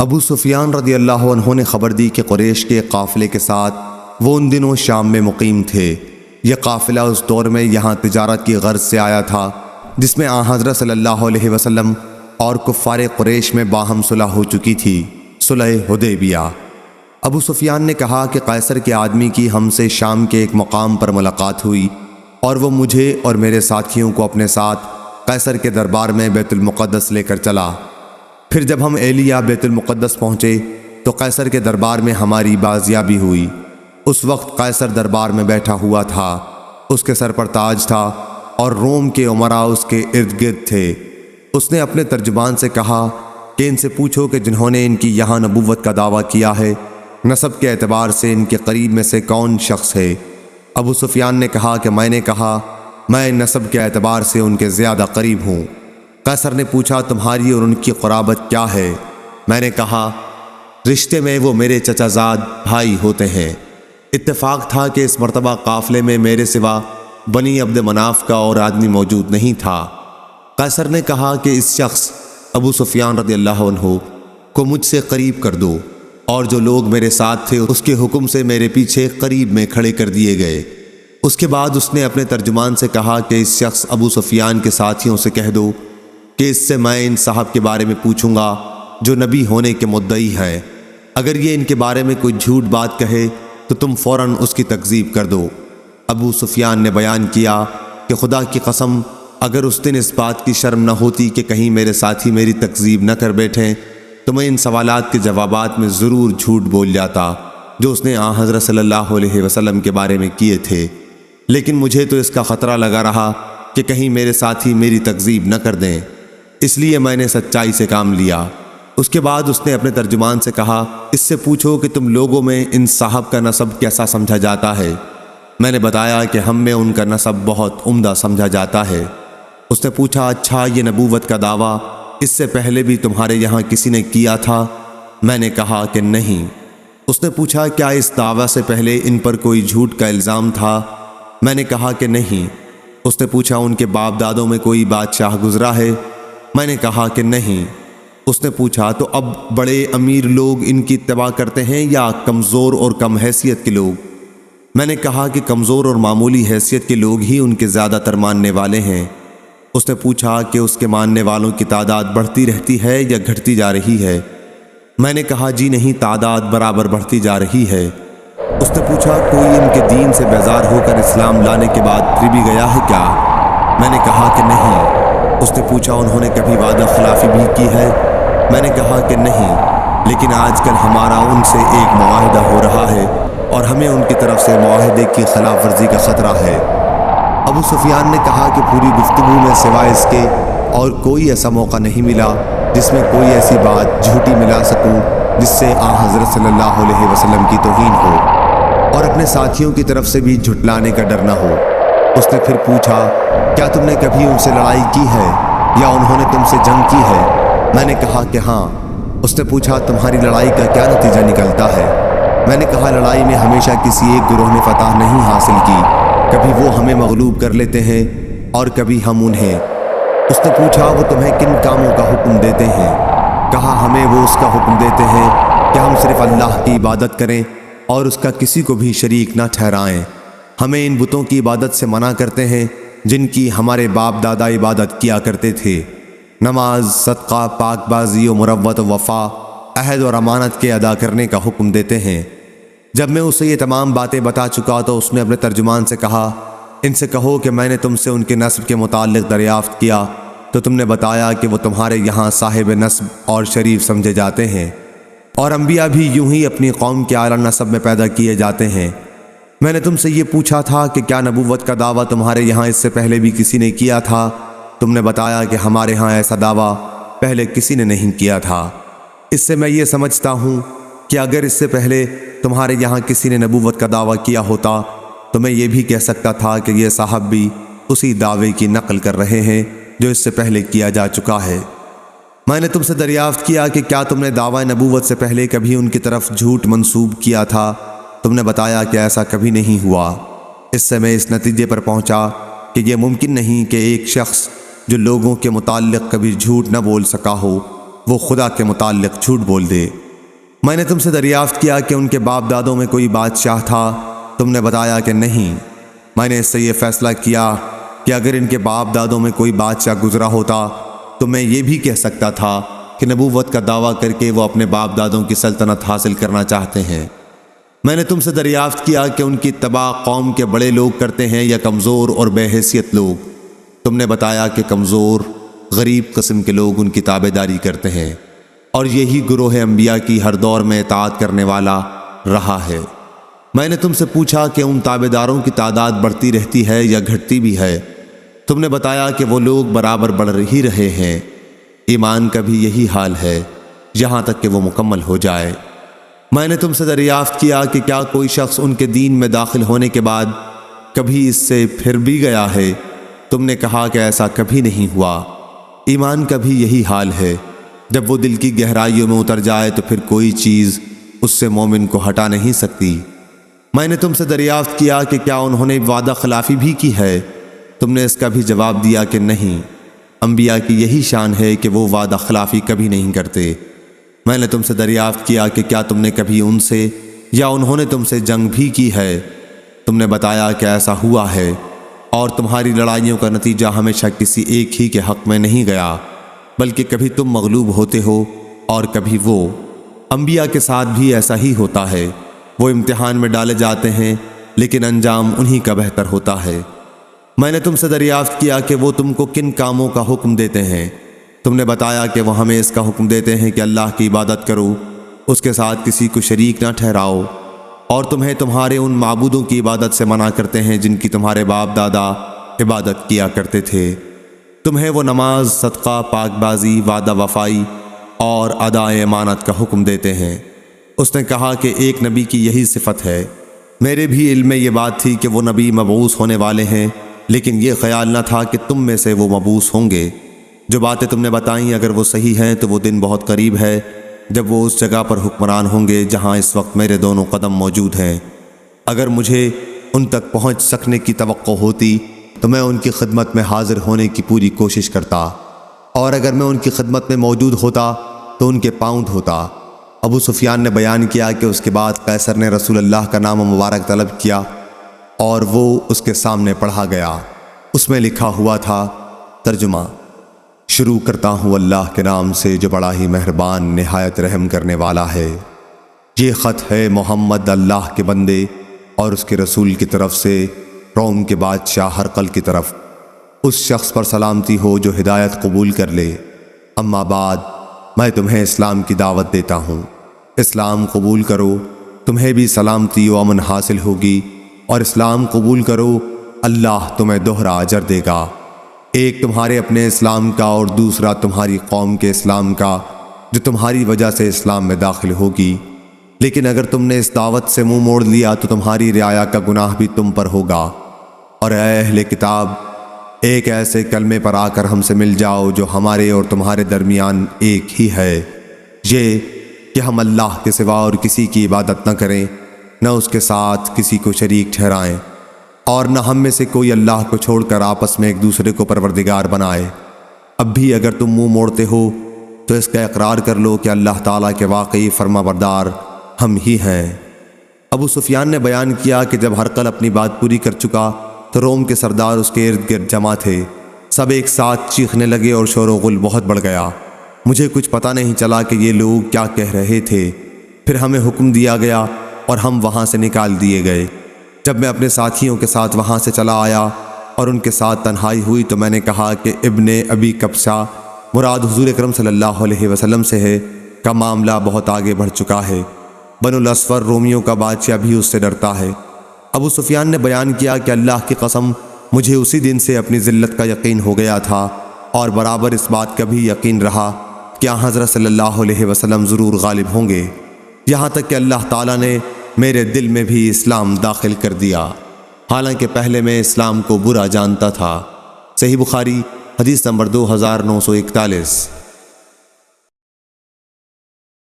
ابو سفیان رضی اللہ عنہ نے خبر دی کہ قریش کے قافلے کے ساتھ وہ ان دنوں شام میں مقیم تھے۔ یہ قافلہ اس دور میں یہاں تجارت کی غرض سے آیا تھا، جس میں حضرت صلی اللہ علیہ وسلم اور کفار قریش میں باہم صلح ہو چکی تھی، صلح حدیبیہ۔ ابو سفیان نے کہا کہ قیصر کے آدمی کی ہم سے شام کے ایک مقام پر ملاقات ہوئی اور وہ مجھے اور میرے ساتھیوں کو اپنے ساتھ قیصر کے دربار میں بیت المقدس لے کر چلا۔ پھر جب ہم ایلیا بیت المقدس پہنچے تو قیصر کے دربار میں ہماری بازیابی ہوئی۔ اس وقت قیصر دربار میں بیٹھا ہوا تھا، اس کے سر پر تاج تھا اور روم کے امراء اس کے ارد گرد تھے۔ اس نے اپنے ترجمان سے کہا کہ ان سے پوچھو کہ جنہوں نے ان کی یہاں نبوت کا دعویٰ کیا ہے، نسب کے اعتبار سے ان کے قریب میں سے کون شخص ہے؟ ابو سفیان نے کہا کہ میں نے کہا میں نسب کے اعتبار سے ان کے زیادہ قریب ہوں۔ قیصر نے پوچھا تمہاری اور ان کی قرابت کیا ہے؟ میں نے کہا رشتے میں وہ میرے چچا زاد بھائی ہوتے ہیں۔ اتفاق تھا کہ اس مرتبہ قافلے میں میرے سوا بنی عبد مناف کا اور آدمی موجود نہیں تھا۔ قیصر نے کہا کہ اس شخص ابو سفیان رضی اللہ عنہ کو مجھ سے قریب کر دو، اور جو لوگ میرے ساتھ تھے اس کے حکم سے میرے پیچھے قریب میں کھڑے کر دیے گئے۔ اس کے بعد اس نے اپنے ترجمان سے کہا کہ اس شخص ابو سفیان کے ساتھیوں سے کہہ دو کہ اس سے میں ان صاحب کے بارے میں پوچھوں گا جو نبی ہونے کے مدعی ہیں۔ اگر یہ ان کے بارے میں کوئی جھوٹ بات کہے تو تم فوراً اس کی تکذیب کر دو۔ ابو سفیان نے بیان کیا کہ خدا کی قسم اگر اس دن اس بات کی شرم نہ ہوتی کہ کہیں میرے ساتھی میری تکذیب نہ کر بیٹھیں تو میں ان سوالات کے جوابات میں ضرور جھوٹ بول جاتا جو اس نے حضرت صلی اللہ علیہ وسلم کے بارے میں کیے تھے، لیکن مجھے تو اس کا خطرہ لگا رہا کہ کہیں میرے ساتھی میری تکذیب نہ کر دیں، اس لیے میں نے سچائی سے کام لیا۔ اس کے بعد اس نے اپنے ترجمان سے کہا اس سے پوچھو کہ تم لوگوں میں ان صاحب کا نسب کیسا سمجھا جاتا ہے؟ میں نے بتایا کہ ہم میں ان کا نسب بہت عمدہ سمجھا جاتا ہے۔ اس نے پوچھا اچھا یہ نبوت کا دعویٰ اس سے پہلے بھی تمہارے یہاں کسی نے کیا تھا؟ میں نے کہا کہ نہیں۔ اس نے پوچھا کیا اس دعویٰ سے پہلے ان پر کوئی جھوٹ کا الزام تھا؟ میں نے کہا کہ نہیں۔ اس نے پوچھا ان کے باپ دادوں میں کوئی بادشاہ گزرا ہے؟ میں نے کہا کہ نہیں۔ اس نے پوچھا تو اب بڑے امیر لوگ ان کی اتباع کرتے ہیں یا کمزور اور کم حیثیت کے لوگ؟ میں نے کہا کہ کمزور اور معمولی حیثیت کے لوگ ہی ان کے زیادہ تر ماننے والے ہیں۔ اس نے پوچھا کہ اس کے ماننے والوں کی تعداد بڑھتی رہتی ہے یا گھٹتی جا رہی ہے؟ میں نے کہا جی نہیں، تعداد برابر بڑھتی جا رہی ہے۔ اس نے پوچھا کوئی ان کے دین سے بیزار ہو کر اسلام لانے کے بعد پھر بھی گیا ہے کیا؟ میں نے کہا کہ نہیں۔ اس نے پوچھا انہوں نے کبھی وعدہ خلافی بھی کی ہے؟ میں نے کہا کہ نہیں، لیکن آج کل ہمارا ان سے ایک معاہدہ ہو رہا ہے اور ہمیں ان کی طرف سے معاہدے کی خلاف ورزی کا خطرہ ہے۔ ابو سفیان نے کہا کہ پوری گفتگو میں سوائے اس کے اور کوئی ایسا موقع نہیں ملا جس میں کوئی ایسی بات جھوٹی ملا سکوں جس سے حضرت صلی اللہ علیہ وسلم کی توہین ہو اور اپنے ساتھیوں کی طرف سے بھی جھٹلانے کا ڈر نہ ہو۔ اس نے پھر پوچھا کیا تم نے کبھی ان سے لڑائی کی ہے یا انہوں نے تم سے جنگ کی ہے؟ میں نے کہا کہ ہاں۔ اس نے پوچھا تمہاری لڑائی کا کیا نتیجہ نکلتا ہے؟ میں نے کہا لڑائی میں ہمیشہ کسی ایک گروہ نے فتح نہیں حاصل کی، کبھی وہ ہمیں مغلوب کر لیتے ہیں اور کبھی ہم انہیں۔ اس نے پوچھا وہ تمہیں کن کاموں کا حکم دیتے ہیں؟ کہا ہمیں وہ اس کا حکم دیتے ہیں کہ ہم صرف اللہ کی عبادت کریں اور اس کا کسی کو بھی شریک نہ ٹھہرائیں۔ ہمیں ان بتوں کی عبادت سے منع کرتے ہیں جن کی ہمارے باپ دادا عبادت کیا کرتے تھے۔ نماز، صدقہ، پاک بازی و مروت و وفا، عہد اور امانت کے ادا کرنے کا حکم دیتے ہیں۔ جب میں اسے یہ تمام باتیں بتا چکا تو اس نے اپنے ترجمان سے کہا ان سے کہو کہ میں نے تم سے ان کے نسب کے متعلق دریافت کیا تو تم نے بتایا کہ وہ تمہارے یہاں صاحب نسب اور شریف سمجھے جاتے ہیں، اور انبیاء بھی یوں ہی اپنی قوم کے اعلیٰ نسب میں پیدا کیے جاتے ہیں۔ میں نے تم سے یہ پوچھا تھا کہ کیا نبوت کا دعویٰ تمہارے یہاں اس سے پہلے بھی کسی نے کیا تھا؟ تم نے بتایا کہ ہمارے ہاں ایسا دعویٰ پہلے کسی نے نہیں کیا تھا۔ اس سے میں یہ سمجھتا ہوں کہ اگر اس سے پہلے تمہارے یہاں کسی نے نبوت کا دعویٰ کیا ہوتا تو میں یہ بھی کہہ سکتا تھا کہ یہ صاحب بھی اسی دعوے کی نقل کر رہے ہیں جو اس سے پہلے کیا جا چکا ہے۔ میں نے تم سے دریافت کیا کہ کیا تم نے دعویٰ نبوت سے پہلے کبھی ان کی طرف جھوٹ منسوب کیا تھا؟ تم نے بتایا کہ ایسا کبھی نہیں ہوا۔ اس سے میں اس نتیجے پر پہنچا کہ یہ ممکن نہیں کہ ایک شخص جو لوگوں کے متعلق کبھی جھوٹ نہ بول سکا ہو وہ خدا کے متعلق جھوٹ بول دے۔ میں نے تم سے دریافت کیا کہ ان کے باپ دادوں میں کوئی بادشاہ تھا، تم نے بتایا کہ نہیں۔ میں نے اس سے یہ فیصلہ کیا کہ اگر ان کے باپ دادوں میں کوئی بادشاہ گزرا ہوتا تو میں یہ بھی کہہ سکتا تھا کہ نبوت کا دعویٰ کر کے وہ اپنے باپ دادوں کی سلطنت حاصل کرنا چاہتے ہیں۔ میں نے تم سے دریافت کیا کہ ان کی اتباع قوم کے بڑے لوگ کرتے ہیں یا کمزور اور بے حیثیت لوگ، تم نے بتایا کہ کمزور غریب قسم کے لوگ ان کی تابعداری کرتے ہیں، اور یہی گروہ انبیاء کی ہر دور میں اطاعت کرنے والا رہا ہے۔ میں نے تم سے پوچھا کہ ان تابعداروں کی تعداد بڑھتی رہتی ہے یا گھٹتی بھی ہے، تم نے بتایا کہ وہ لوگ برابر بڑھ ہی رہے ہیں۔ ایمان کا بھی یہی حال ہے یہاں تک کہ وہ مکمل ہو جائے۔ میں نے تم سے دریافت کیا کہ کیا کوئی شخص ان کے دین میں داخل ہونے کے بعد کبھی اس سے پھر بھی گیا ہے؟ تم نے کہا کہ ایسا کبھی نہیں ہوا۔ ایمان کا بھی یہی حال ہے، جب وہ دل کی گہرائیوں میں اتر جائے تو پھر کوئی چیز اس سے مومن کو ہٹا نہیں سکتی۔ میں نے تم سے دریافت کیا کہ کیا انہوں نے وعدہ خلافی بھی کی ہے؟ تم نے اس کا بھی جواب دیا کہ نہیں۔ انبیاء کی یہی شان ہے کہ وہ وعدہ خلافی کبھی نہیں کرتے۔ میں نے تم سے دریافت کیا کہ کیا تم نے کبھی ان سے یا انہوں نے تم سے جنگ بھی کی ہے؟ تم نے بتایا کہ ایسا ہوا ہے، اور تمہاری لڑائیوں کا نتیجہ ہمیشہ کسی ایک ہی کے حق میں نہیں گیا، بلکہ کبھی تم مغلوب ہوتے ہو اور کبھی وہ۔ انبیاء کے ساتھ بھی ایسا ہی ہوتا ہے، وہ امتحان میں ڈالے جاتے ہیں لیکن انجام انہی کا بہتر ہوتا ہے۔ میں نے تم سے دریافت کیا کہ وہ تم کو کن کاموں کا حکم دیتے ہیں؟ تم نے بتایا کہ وہ ہمیں اس کا حکم دیتے ہیں کہ اللہ کی عبادت کرو، اس کے ساتھ کسی کو شریک نہ ٹھہراؤ، اور تمہیں تمہارے ان معبودوں کی عبادت سے منع کرتے ہیں جن کی تمہارے باپ دادا عبادت کیا کرتے تھے۔ تمہیں وہ نماز، صدقہ، پاک بازی، وعدہ وفائی اور ادائے امانت کا حکم دیتے ہیں۔ اس نے کہا کہ ایک نبی کی یہی صفت ہے۔ میرے بھی علم میں یہ بات تھی کہ وہ نبی مبعوث ہونے والے ہیں، لیکن یہ خیال نہ تھا کہ تم میں سے وہ مبعوث ہوں گے۔ جو باتیں تم نے بتائیں اگر وہ صحیح ہیں تو وہ دن بہت قریب ہے جب وہ اس جگہ پر حکمران ہوں گے جہاں اس وقت میرے دونوں قدم موجود ہیں۔ اگر مجھے ان تک پہنچ سکنے کی توقع ہوتی تو میں ان کی خدمت میں حاضر ہونے کی پوری کوشش کرتا، اور اگر میں ان کی خدمت میں موجود ہوتا تو ان کے پاؤں دھوتا۔ ابو سفیان نے بیان کیا کہ اس کے بعد قیصر نے رسول اللہ کا نام مبارک طلب کیا اور وہ اس کے سامنے پڑھا گیا۔ اس میں لکھا ہوا تھا، ترجمہ: شروع کرتا ہوں اللہ کے نام سے جو بڑا ہی مہربان نہایت رحم کرنے والا ہے۔ یہ خط ہے محمد اللہ کے بندے اور اس کے رسول کی طرف سے روم کے بادشاہ ہرقل کی طرف۔ اس شخص پر سلامتی ہو جو ہدایت قبول کر لے۔ اما بعد، میں تمہیں اسلام کی دعوت دیتا ہوں۔ اسلام قبول کرو، تمہیں بھی سلامتی و امن حاصل ہوگی، اور اسلام قبول کرو، اللہ تمہیں دوہرا اجر دے گا۔ ایک تمہارے اپنے اسلام کا اور دوسرا تمہاری قوم کے اسلام کا جو تمہاری وجہ سے اسلام میں داخل ہوگی، لیکن اگر تم نے اس دعوت سے منہ موڑ لیا تو تمہاری رعایا کا گناہ بھی تم پر ہوگا۔ اور اے اہل کتاب، ایک ایسے کلمے پر آ کر ہم سے مل جاؤ جو ہمارے اور تمہارے درمیان ایک ہی ہے، یہ کہ ہم اللہ کے سوا اور کسی کی عبادت نہ کریں، نہ اس کے ساتھ کسی کو شریک ٹھہرائیں، اور نہ ہم میں سے کوئی اللہ کو چھوڑ کر آپس میں ایک دوسرے کو پروردگار بنائے۔ اب بھی اگر تم منہ موڑتے ہو تو اس کا اقرار کر لو کہ اللہ تعالیٰ کے واقعی فرما بردار ہم ہی ہیں۔ ابو سفیان نے بیان کیا کہ جب ہرقل اپنی بات پوری کر چکا تو روم کے سردار اس کے ارد گرد جمع تھے۔ سب ایک ساتھ چیخنے لگے اور شور و غل بہت بڑھ گیا۔ مجھے کچھ پتہ نہیں چلا کہ یہ لوگ کیا کہہ رہے تھے۔ پھر ہمیں حکم دیا گیا اور ہم وہاں سے نکال دیے گئے۔ جب میں اپنے ساتھیوں کے ساتھ وہاں سے چلا آیا اور ان کے ساتھ تنہائی ہوئی تو میں نے کہا کہ ابن ابی کبشہ مراد حضور اکرم صلی اللہ علیہ وسلم سے ہے، کا معاملہ بہت آگے بڑھ چکا ہے۔ بنو الاسفر رومیوں کا بادشاہ بھی اس سے ڈرتا ہے۔ ابو سفیان نے بیان کیا کہ اللہ کی قسم مجھے اسی دن سے اپنی ذلت کا یقین ہو گیا تھا، اور برابر اس بات کا بھی یقین رہا کہ حضرت صلی اللہ علیہ وسلم ضرور غالب ہوں گے، یہاں تک کہ اللہ تعالیٰ نے میرے دل میں بھی اسلام داخل کر دیا، حالانکہ پہلے میں اسلام کو برا جانتا تھا۔ صحیح بخاری حدیث نمبر 2941۔